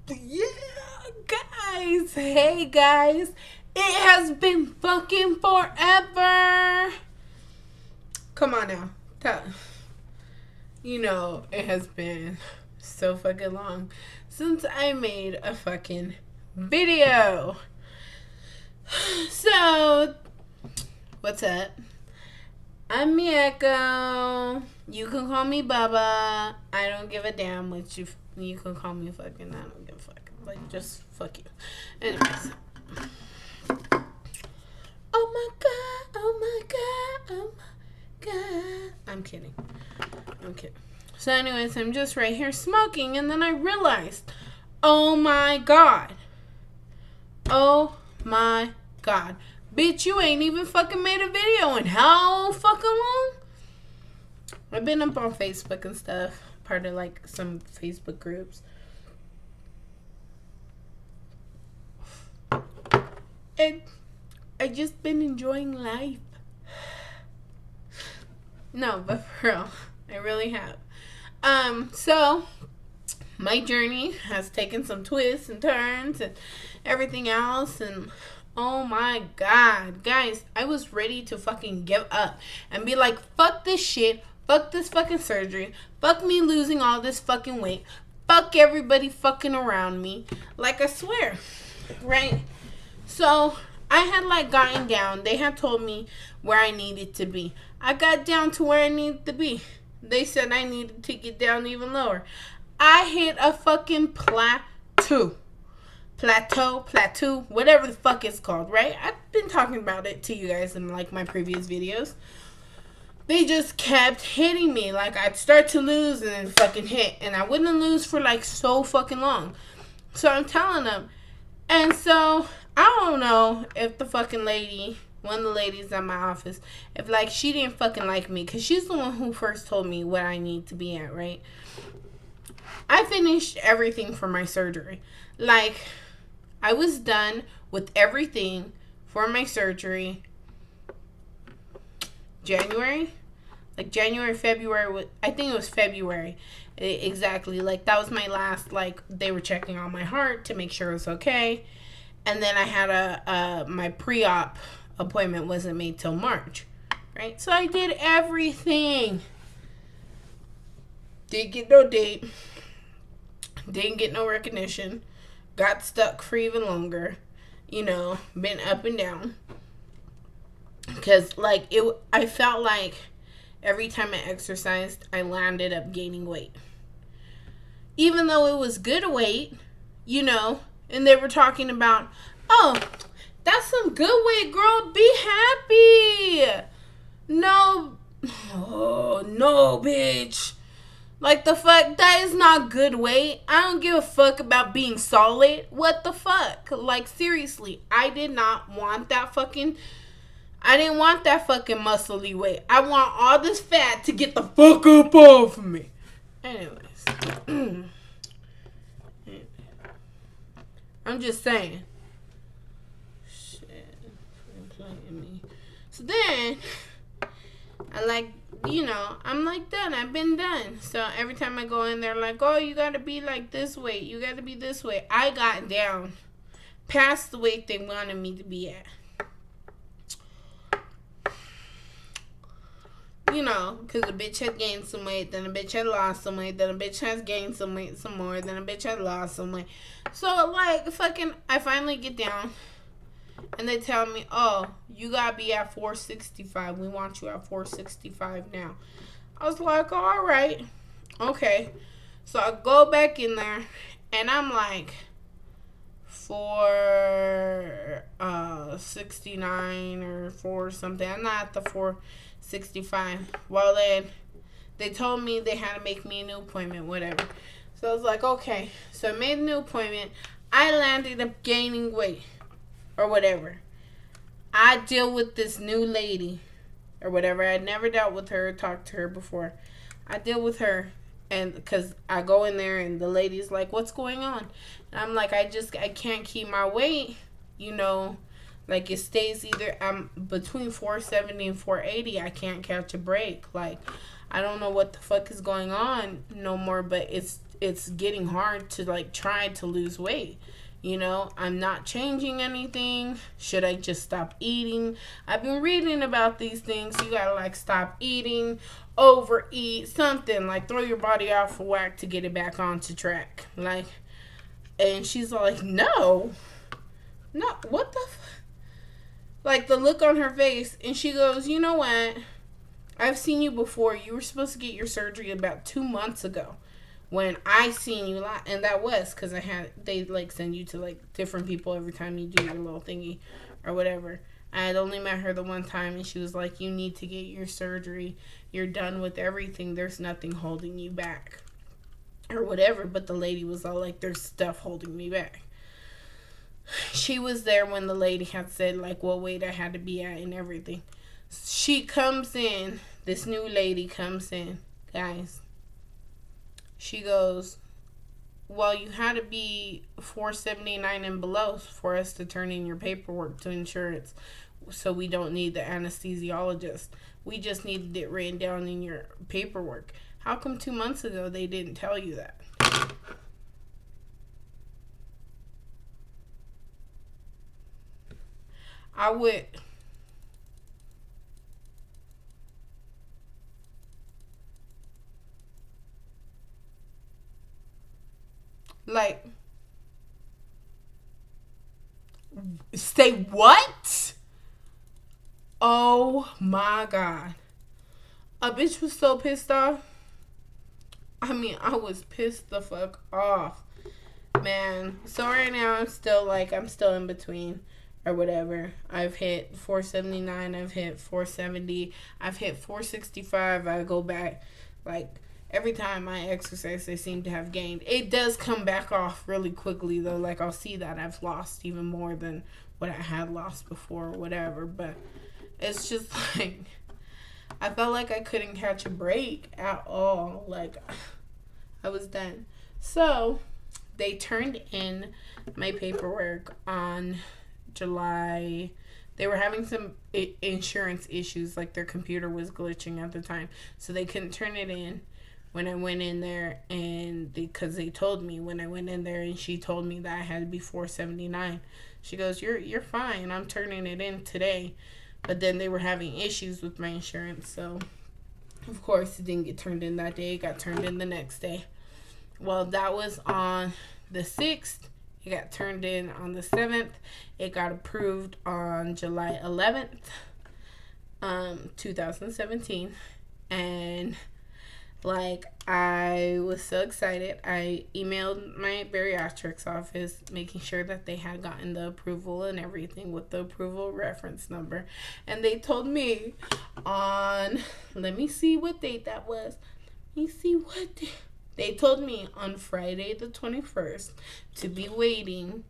Yeah, guys. Hey, guys. It has been fucking forever. Come on now. You know, it has been so fucking long since I made a fucking video. So, what's up? I'm Mieko. You can call me Baba. I don't give a damn what you can call me fucking. I don't give a fuck. Like, just fuck you. Anyways. Oh my god. Oh my god. Oh my god. I'm kidding. So anyways, I'm just right here smoking, and then I realized, oh my god. Oh my god. Bitch, you ain't even fucking made a video in how fucking long? I've been up on Facebook and stuff. Part of like some Facebook groups. And I just been enjoying life. No, but for real. I really have. So my journey has taken some twists and turns and everything else, and oh my god, guys, I was ready to fucking give up and be like, fuck this shit, fuck this fucking surgery, fuck me losing all this fucking weight, fuck everybody fucking around me. Like, I swear, right? So I had like gotten down. They had told me where I needed to be. I got down to where I needed to be. They said I needed to get down even lower. I hit a fucking plateau, whatever the fuck it's called, right? I've been talking about it to you guys in like my previous videos. They just kept hitting me. Like, I'd start to lose and then fucking hit, and I wouldn't lose for like so fucking long. So I'm telling them, and so I don't know if the fucking lady, one of the ladies at my office, if like she didn't fucking like me, because she's the one who first told me what I need to be at, right? I finished everything for my surgery. Like, I was done with everything for my surgery February. I think it was February. Exactly. Like, that was my last, like, they were checking on my heart to make sure it was okay. And then I had my pre-op appointment wasn't made till March, right? So I did everything. Didn't get no date. Didn't get no recognition. Got stuck for even longer. You know, been up and down. Because, like, I felt like every time I exercised, I landed up gaining weight. Even though it was good weight, you know, and they were talking about, oh, that's some good weight, girl. Be happy. No. Oh, no, bitch. Like, the fuck? That is not good weight. I don't give a fuck about being solid. What the fuck? Like, seriously. I didn't want that fucking muscly weight. I want all this fat to get the fuck up off of me. Anyways. I'm just saying. Shit. Playing me. So then, I'm like done. I've been done. So every time I go in there, like, oh, you gotta be like this weight. You gotta be this weight. I got down past the weight they wanted me to be at. You know, because the bitch had gained some weight, then the bitch had lost some weight, then the bitch has gained some weight some more, then the bitch had lost some weight. So, like, fucking, I finally get down, and they tell me, oh, you gotta be at 465. We want you at 465 now. I was like, all right, okay. So I go back in there, and I'm like, 469 or 4 something. I'm not at the 465. Well, then they told me they had to make me a new appointment, whatever. So I was like, okay. So I made a new appointment. I landed up gaining weight or whatever. I deal with this new lady or whatever. I had never dealt with her, talked to her before. I deal with her, and because I go in there and the lady's like, what's going on? And I'm like, I can't keep my weight, you know. Like, it stays either, I'm between 470 and 480. I can't catch a break. Like, I don't know what the fuck is going on no more, but it's getting hard to like try to lose weight. You know, I'm not changing anything. Should I just stop eating? I've been reading about these things. You gotta like stop eating, overeat, something like throw your body off of whack to get it back onto track. Like, and she's like, no, what the like the look on her face, and she goes, you know what? I've seen you before. You were supposed to get your surgery about 2 months ago when I seen you and that was because they like send you to like different people every time you do your little thingy or whatever. I had only met her the one time, and she was like, you need to get your surgery. You're done with everything. There's nothing holding you back or whatever. But the lady was all like, there's stuff holding me back. She was there when the lady had said like what weight I had to be at and everything. She comes in, this new lady comes in, guys. She goes, well, you had to be 479 and below for us to turn in your paperwork to insurance, so we don't need the anesthesiologist. We just needed it written down in your paperwork. How come 2 months ago they didn't tell you that? I would. Like, say what? Oh my God. A bitch was so pissed off. I mean, I was pissed the fuck off. Man. So right now I'm still in between or whatever. I've hit 479, I've hit 470, I've hit 465. I go back like every time I exercise, I seem to have gained. It does come back off really quickly though. Like I'll see that I've lost even more than what I had lost before or whatever. But it's just like I felt like I couldn't catch a break at all. Like I was done. So they turned in my paperwork on July. They were having some insurance issues, like their computer was glitching at the time, so they couldn't turn it in when I went in there. And because they told me when I went in there, and she told me that I had to be 479. She goes, you're fine, I'm turning it in today. But then they were having issues with my insurance, so of course it didn't get turned in that day. It got turned in the next day. Well, that was on the 6th. It got turned in on the 7th. It got approved on July 11th, 2017. And like, I was so excited. I emailed my bariatrics office, making sure that they had gotten the approval and everything with the approval reference number. And they told me on, let me see what date that was. They told me on Friday the 21st to be waiting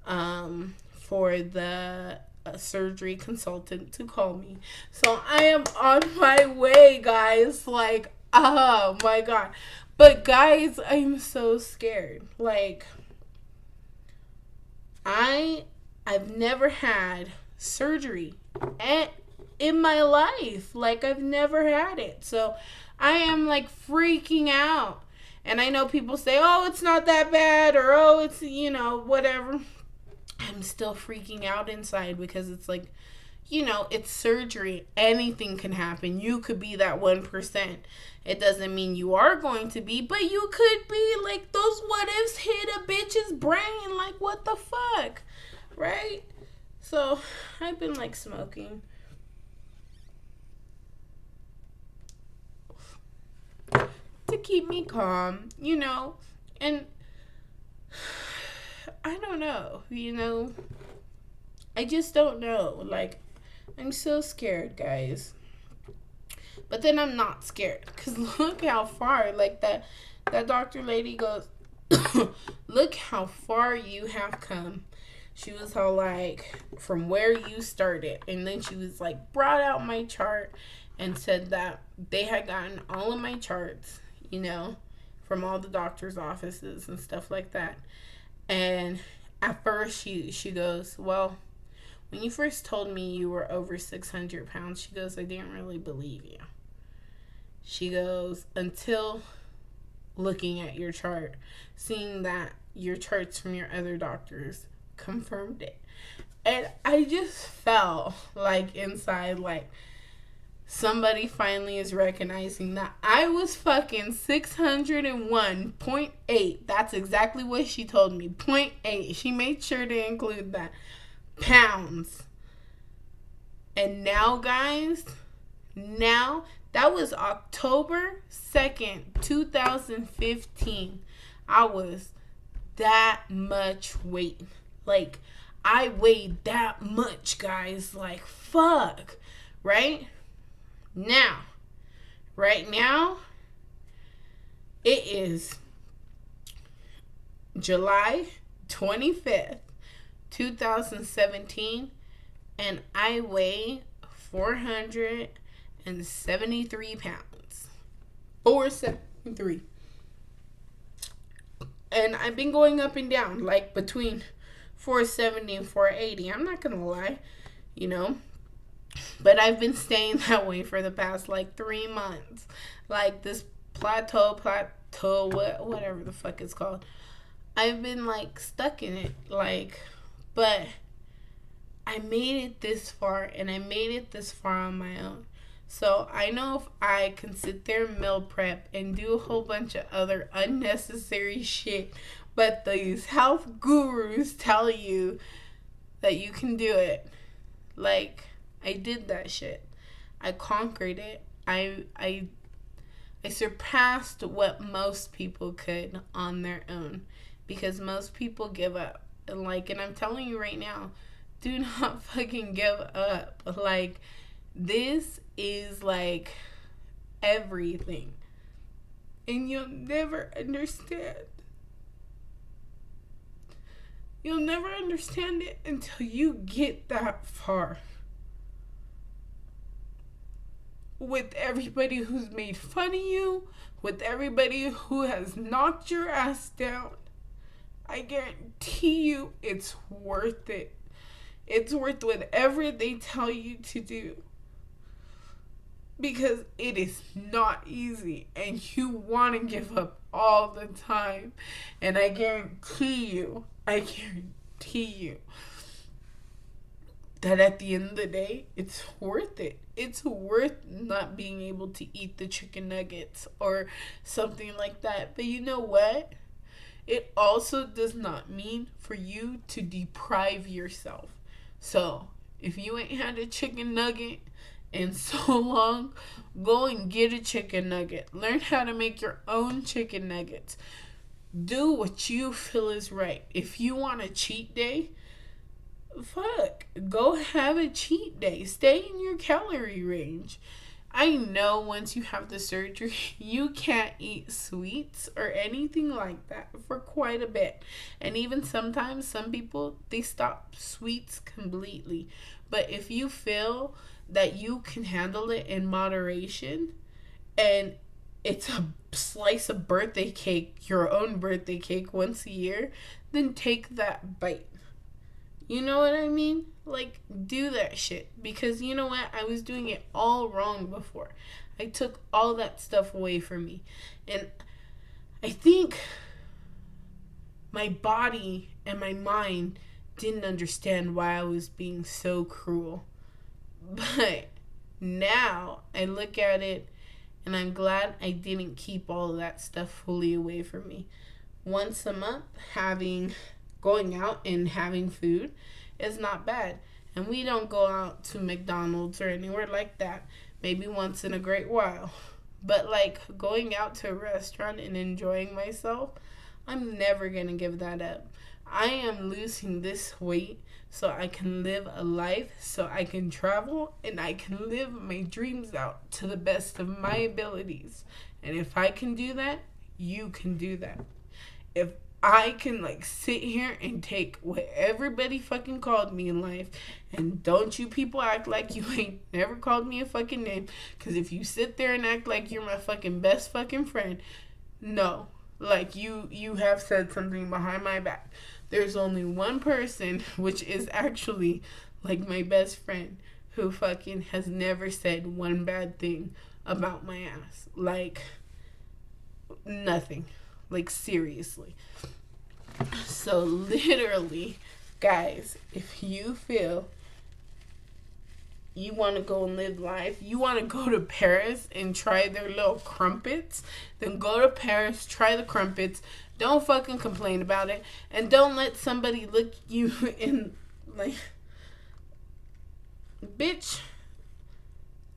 for the surgery consultant to call me. So I am on my way, guys. Like, oh my God. But guys, I'm so scared. Like, I've never had surgery in my life. Like, I've never had it. So I am like freaking out. And I know people say, oh, it's not that bad, or oh, it's, whatever. I'm still freaking out inside because it's like, it's surgery. Anything can happen. You could be that 1%. It doesn't mean you are going to be, but you could be. Like, those what ifs hit a bitch's brain. Like, what the fuck? Right? So, I've been, like, smoking. To keep me calm, and I don't know, I just don't know. Like, I'm so scared, guys. But then I'm not scared, because look how far, like, that doctor lady goes, look how far you have come. She was all like, from where you started. And then she was like, brought out my chart and said that they had gotten all of my charts, from all the doctor's offices and stuff like that. And at first she goes, well, when you first told me you were over 600 pounds, she goes, I didn't really believe you. She goes, until looking at your chart, seeing that your charts from your other doctors confirmed it. And I just felt like inside, like, somebody finally is recognizing that I was fucking 601.8. That's exactly what she told me. 0.8. She made sure to include that. Pounds. And now, guys, that was October 2nd, 2015. I was that much weight. Like, I weighed that much, guys. Like, fuck. Right now, it is July 25th, 2017, and I weigh 473 pounds. 473. And I've been going up and down, like between 470 and 480. I'm not gonna lie, you know. But I've been staying that way for the past like 3 months. Like this plateau, whatever the fuck it's called. I've been like stuck in it. Like, but I made it this far, and I made it this far on my own. So I know if I can sit there, meal prep, and do a whole bunch of other unnecessary shit, but these health gurus tell you that you can do it. Like, I did that shit. I conquered it. I surpassed what most people could on their own, because most people give up. And I'm telling you right now, do not fucking give up. Like, this is like everything. And you'll never understand. You'll never understand it until you get that far. With everybody who's made fun of you, with everybody who has knocked your ass down, I guarantee you it's worth it. It's worth whatever they tell you to do. Because it is not easy, and you want to give up all the time. And I guarantee you that at the end of the day, it's worth it. It's worth not being able to eat the chicken nuggets or something like that. But you know what? It also does not mean for you to deprive yourself. So, if you ain't had a chicken nugget in so long, go and get a chicken nugget. Learn how to make your own chicken nuggets. Do what you feel is right. If you want a cheat day, go have a cheat day. Stay in your calorie range. I know once you have the surgery, you can't eat sweets or anything like that for quite a bit. And even sometimes, some people, they stop sweets completely. But if you feel that you can handle it in moderation, and it's a slice of birthday cake, your own birthday cake once a year, then take that bite. You know what I mean? Like, do that shit. Because you know what? I was doing it all wrong before. I took all that stuff away from me. And I think my body and my mind didn't understand why I was being so cruel. But now I look at it, and I'm glad I didn't keep all of that stuff fully away from me. Once a month, going out and having food is not bad. And we don't go out to McDonald's or anywhere like that. Maybe once in a great while. But like going out to a restaurant and enjoying myself, I'm never going to give that up. I am losing this weight so I can live a life, so I can travel, and I can live my dreams out to the best of my abilities. And if I can do that, you can do that. If I can sit here and take what everybody fucking called me in life, and don't you people act like you ain't never called me a fucking name, because if you sit there and act like you're my fucking best fucking friend, no, you have said something behind my back. There's only one person, which is actually my best friend, who fucking has never said one bad thing about my ass. Nothing. Like, seriously. So, literally, guys, if you feel you want to go and live life, you want to go to Paris and try their little crumpets, then go to Paris, try the crumpets. Don't fucking complain about it. And don't let somebody look you in, like, bitch.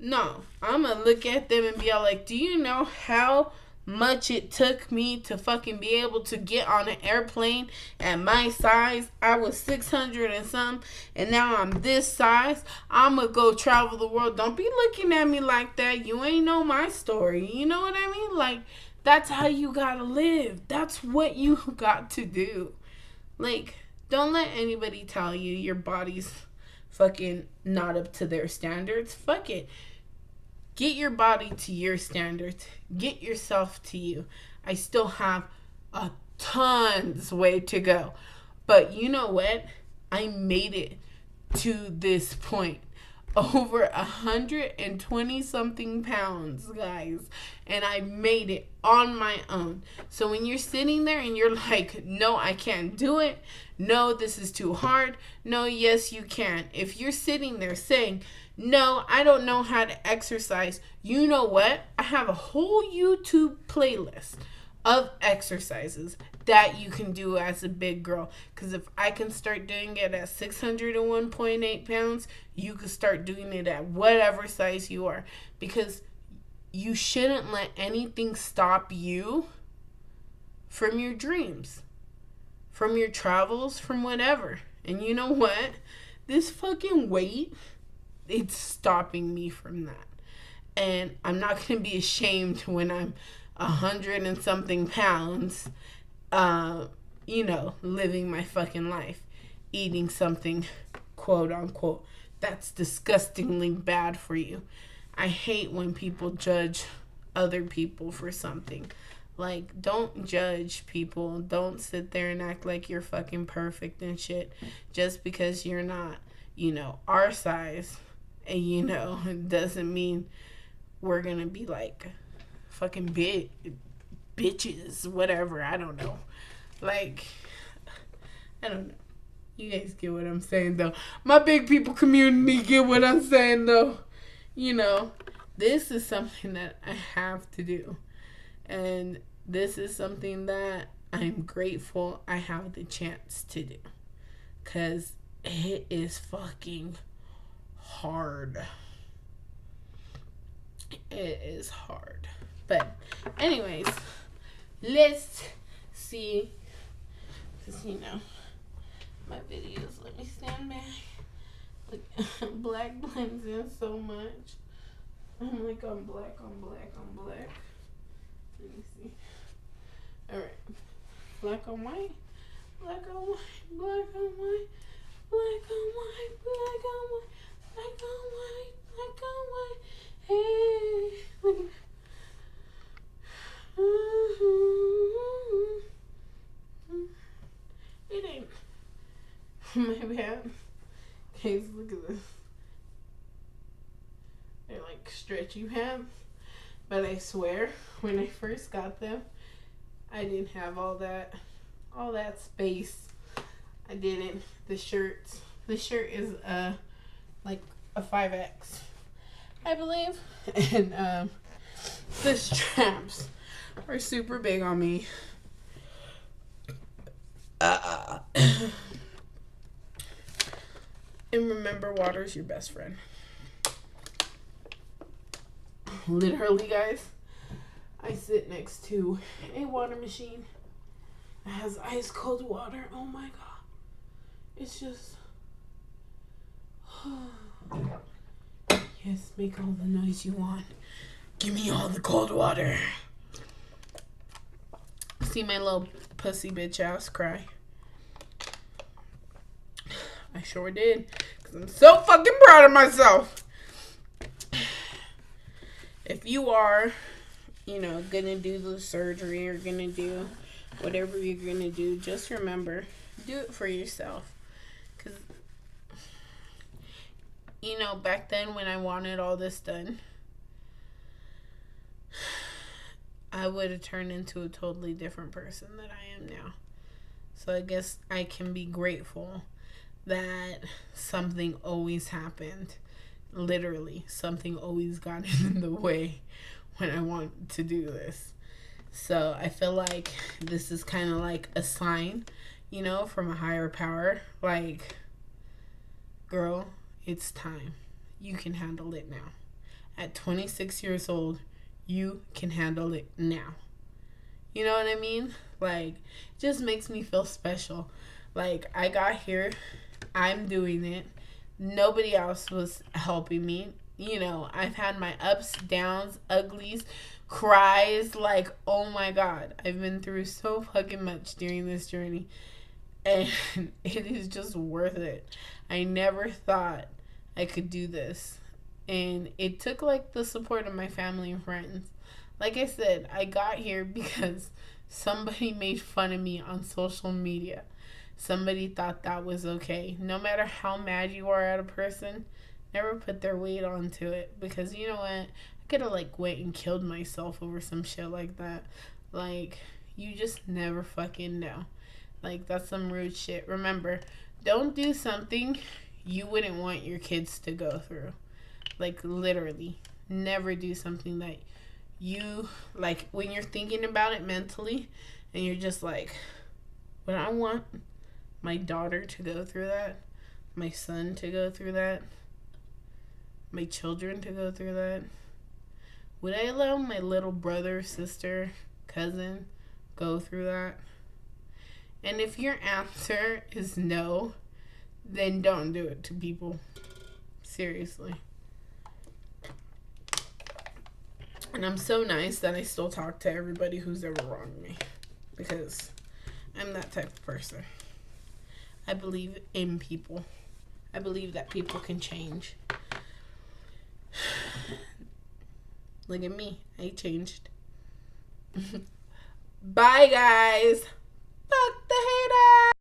No. I'm going to look at them and be all like, do you know how much it took me to fucking be able to get on an airplane at my size? I was 600 and something, and now I'm this size. I'm gonna go travel the world. Don't be looking at me like that. You ain't know my story. You know what I mean? Like, that's how you gotta live. That's what you got to do. Like, don't let anybody tell you your body's fucking not up to their standards. Fuck it. Get your body to your standards. Get yourself to you. I still have a tons way to go. But you know what? I made it to this point. Over 120 something pounds, guys. And I made it on my own. So when you're sitting there and you're like, no, I can't do it. No, this is too hard. No, yes, you can. If you're sitting there saying, no, I don't know how to exercise, you know what? I have a whole YouTube playlist of exercises that you can do as a big girl. Because if I can start doing it at 601.8 pounds, you can start doing it at whatever size you are. Because you shouldn't let anything stop you from your dreams, from your travels, from whatever. And you know what? This fucking weight, it's stopping me from that. And I'm not going to be ashamed when I'm 100 and something pounds, living my fucking life, eating something, quote unquote, that's disgustingly bad for you. I hate when people judge other people for something. Like, don't judge people. Don't sit there and act like you're fucking perfect and shit just because you're not, our size. And, it doesn't mean we're going to be like fucking bitches, whatever. I don't know. Like, I don't know. You guys get what I'm saying, though. My big people community get what I'm saying, though. This is something that I have to do. And this is something that I'm grateful I have the chance to do. Because it is fucking hard. It is hard. But anyways, let's see. Because, my videos, let me stand back. Like, black blends in so much. I'm like, I'm black. Let me see. Alright. Black on white. Black on white. Black on white. Black on white. Black on white. Black on white. Black on white. Hey. Look. It ain't. My bad. Guys, look at this. They're like stretchy pants. But I swear, when I first got them, I didn't have all that space. I didn't. The shirt is like a 5X, I believe. And the straps are super big on me. And remember, water's your best friend. Literally, guys, I sit next to a water machine that has ice cold water. Oh my god. It's just... Yes, make all the noise you want. Give me all the cold water. See my little pussy bitch ass cry. I sure did. Because I'm so fucking proud of myself. If you are, gonna do the surgery or gonna do whatever you're gonna do, just remember, do it for yourself. Because, back then when I wanted all this done, I would have turned into a totally different person than I am now. So I guess I can be grateful that something always happened. Literally, something always got in the way when I want to do this. So I feel like this is kind of like a sign, from a higher power. Like, girl, it's time. You can handle it now. At 26 years old, you can handle it now. You know what I mean? Like, it just makes me feel special. Like, I got here, I'm doing it. Nobody else was helping me. I've had my ups, downs, uglies, cries. Like, oh my God, I've been through so fucking much during this journey. And it is just worth it. I never thought I could do this. And it took like the support of my family and friends. Like I said, I got here because somebody made fun of me on social media. Somebody thought that was okay. No matter how mad you are at a person, never put their weight onto it. Because you know what? I could have like went and killed myself over some shit like that. Like, you just never fucking know. Like, that's some rude shit. Remember, don't do something you wouldn't want your kids to go through. Like, literally. Never do something that you, like, when you're thinking about it mentally, and you're just like, would I want my daughter to go through that? My son to go through that? My children to go through that? Would I allow my little brother, sister, cousin go through that? And if your answer is no, then don't do it to people. Seriously. And I'm so nice that I still talk to everybody who's ever wronged me. Because I'm that type of person. I believe in people. I believe that people can change. Look at me. I changed. Bye, guys. Fuck the haters.